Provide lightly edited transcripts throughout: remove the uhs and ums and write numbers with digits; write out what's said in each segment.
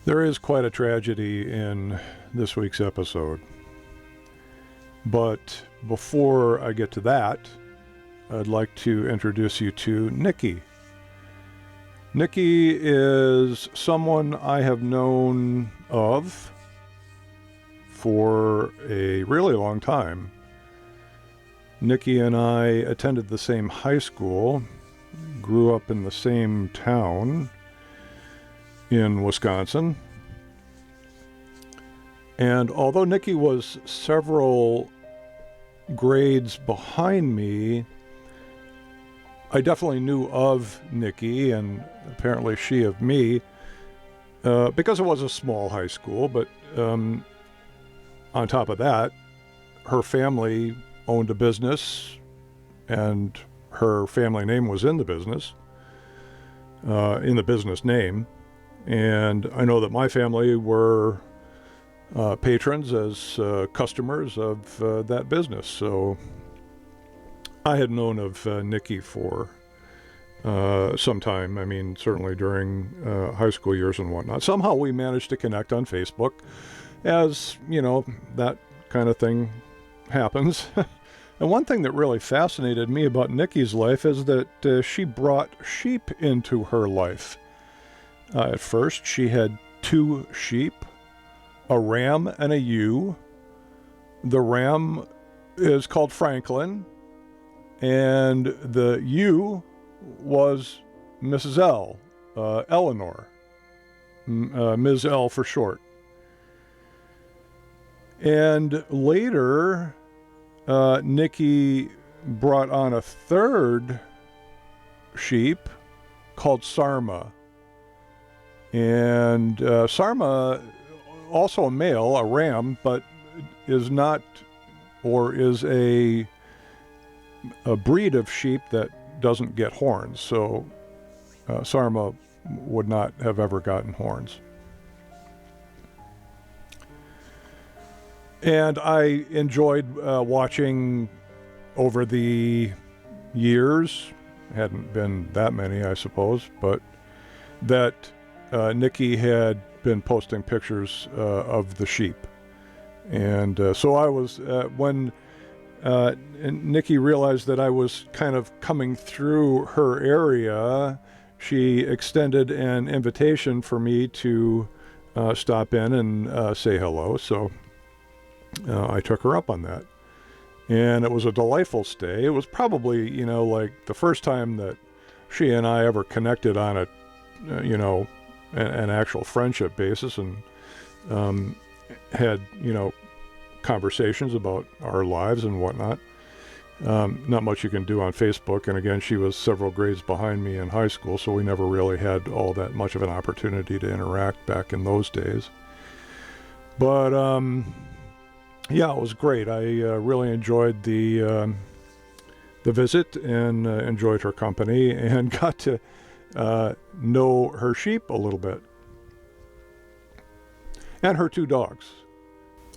There is quite a tragedy in this week's episode. But before I get to that, I'd like to introduce you to Nicci. Nicci is someone I have known of for a really long time. Nicci and I attended the same high school, grew up in the same town in Wisconsin. And although Nicci was several grades behind me, I definitely knew of Nicci, and apparently she of me, because it was a small high school. But on top of that, her family owned a business, and her family name was in the business name. And I know that my family were patrons as customers of that business. So I had known of Nicci for some time. I mean, certainly during high school years and whatnot. Somehow we managed to connect on Facebook, as, you know, that kind of thing happens. And one thing that really fascinated me about Nicci's life is that she brought sheep into her life. At first, she had 2 sheep, a ram and a ewe. The ram is called Franklin, and the ewe was Mrs. L, Eleanor, Ms. L for short. And later, Nicci brought on a 3rd sheep called Sarma. And Sarma, also a male, a ram, but is not, or is a breed of sheep that doesn't get horns. So Sarma would not have ever gotten horns. And I enjoyed watching over the years, hadn't been that many, I suppose, but that Nicci had been posting pictures of the sheep. And so I was, when Nicci realized that I was kind of coming through her area, she extended an invitation for me to stop in and say hello. So I took her up on that. And it was a delightful stay. It was probably, you know, like the first time that she and I ever connected on a, you know, an actual friendship basis, and had, you know, conversations about our lives and whatnot. Not much you can do on Facebook. And again, she was several grades behind me in high school, so we never really had all that much of an opportunity to interact back in those days. But yeah, it was great. I really enjoyed the visit, and enjoyed her company, and got to know her sheep a little bit. And her 2 dogs,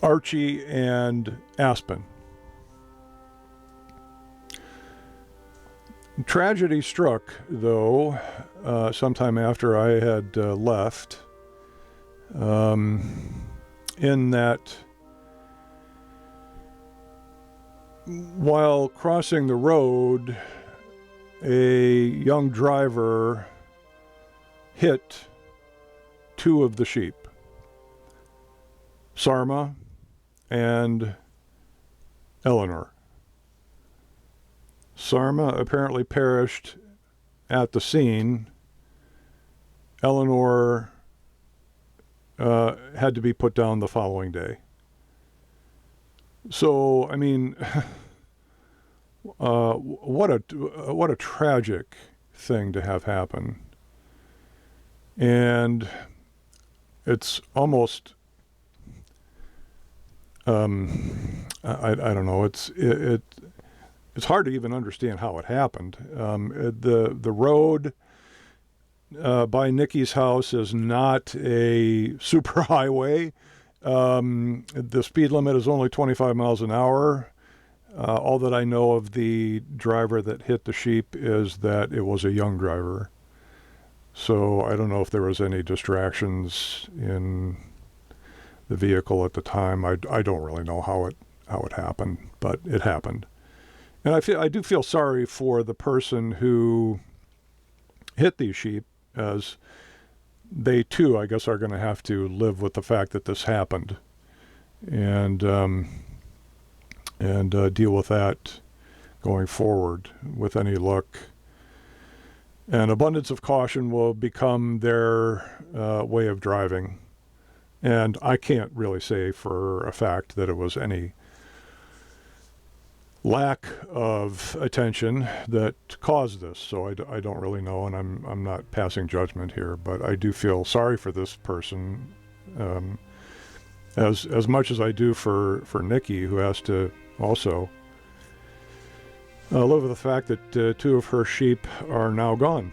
Archie and Aspen. Tragedy struck, though, sometime after I had left, in that while crossing the road, a young driver hit 2 of the sheep, Sarma and Eleanor. Sarma apparently perished at the scene. Eleanor had to be put down the following day. So, I mean, what a tragic thing to have happen. And it's almost, I don't know, it's hard to even understand how it happened. The road by Nicci's house is not a super highway. The speed limit is only 25 miles an hour. All that I know of the driver that hit the sheep is that it was a young driver. So I don't know if there was any distractions in the vehicle at the time. I don't really know how it happened, but it happened. And I do feel sorry for the person who hit these sheep, as they too, I guess, are going to have to live with the fact that this happened, and deal with that going forward. With any luck, an abundance of caution will become their way of driving. And I can't really say for a fact that it was any lack of attention that caused this. So I don't really know, and I'm not passing judgment here, but I do feel sorry for this person, as much as I do for Nicci, who has to also live with the fact that 2 of her sheep are now gone.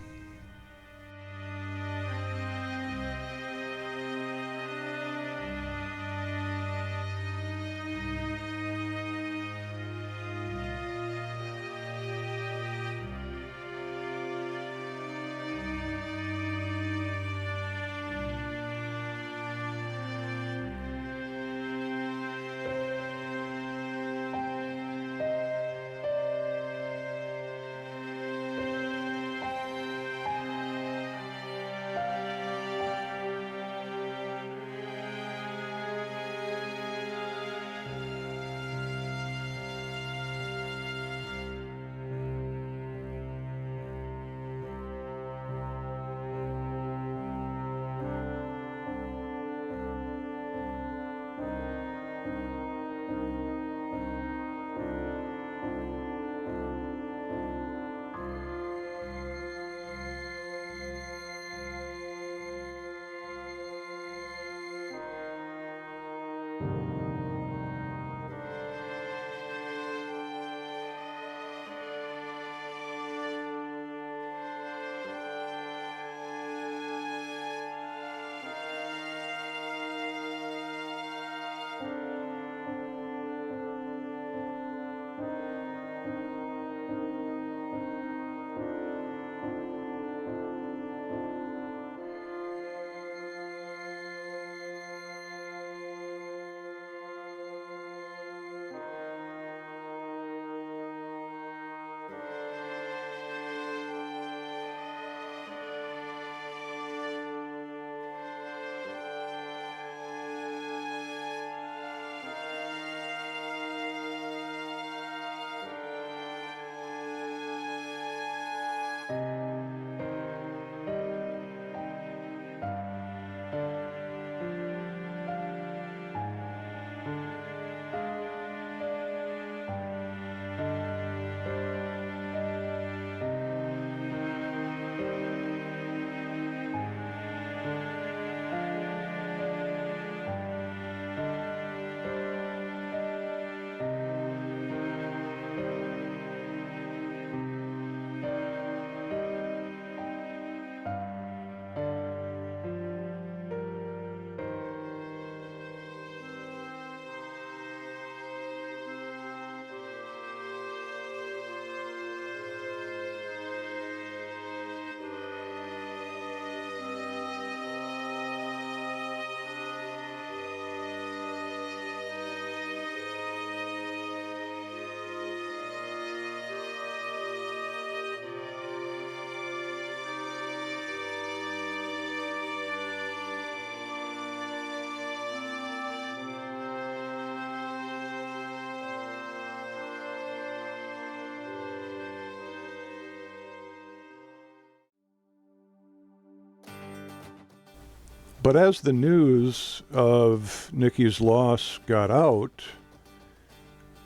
But as the news of Nicci's loss got out,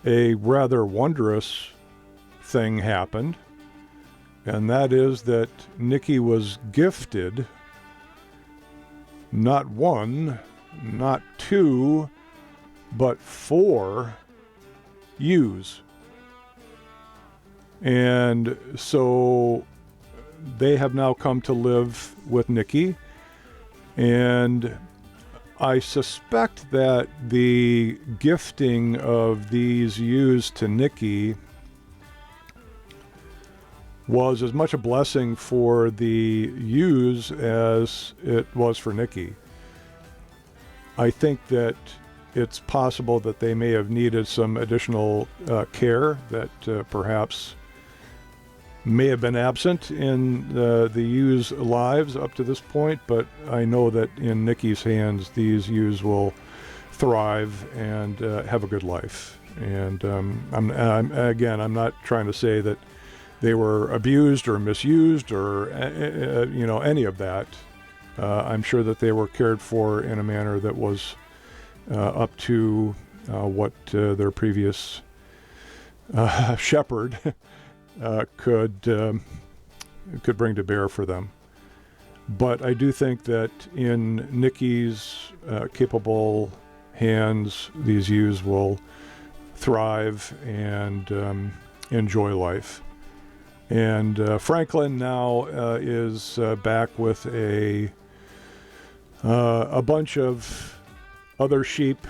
a rather wondrous thing happened, and that is that Nicci was gifted not 1, not 2, but 4 ewes. And so they have now come to live with Nicci. And I suspect that the gifting of these ewes to Nicci was as much a blessing for the ewes as it was for Nicci. I think that it's possible that they may have needed some additional care that perhaps may have been absent in the ewes' lives up to this point, but I know that in Nicci's hands, these ewes will thrive and have a good life. And I'm not trying to say that they were abused or misused or any of that. I'm sure that they were cared for in a manner that was up to what their previous shepherd could bring to bear for them. But I do think that in Nicci's capable hands, these ewes will thrive and enjoy life. And Franklin now is back with a bunch of other sheep,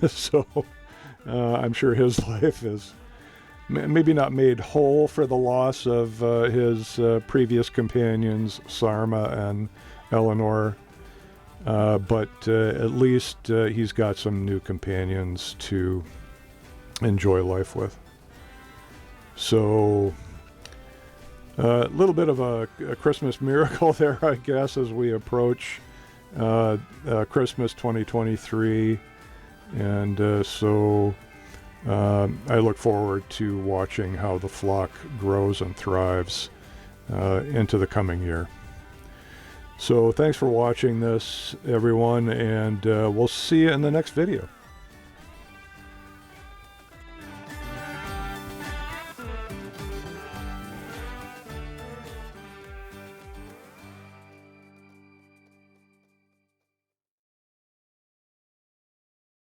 so I'm sure his life is maybe not made whole for the loss of his previous companions, Sarma and Eleanor, but at least he's got some new companions to enjoy life with. So a little bit of a Christmas miracle there, I guess, as we approach Christmas 2023. And so I look forward to watching how the flock grows and thrives into the coming year. So thanks for watching this, everyone, and we'll see you in the next video.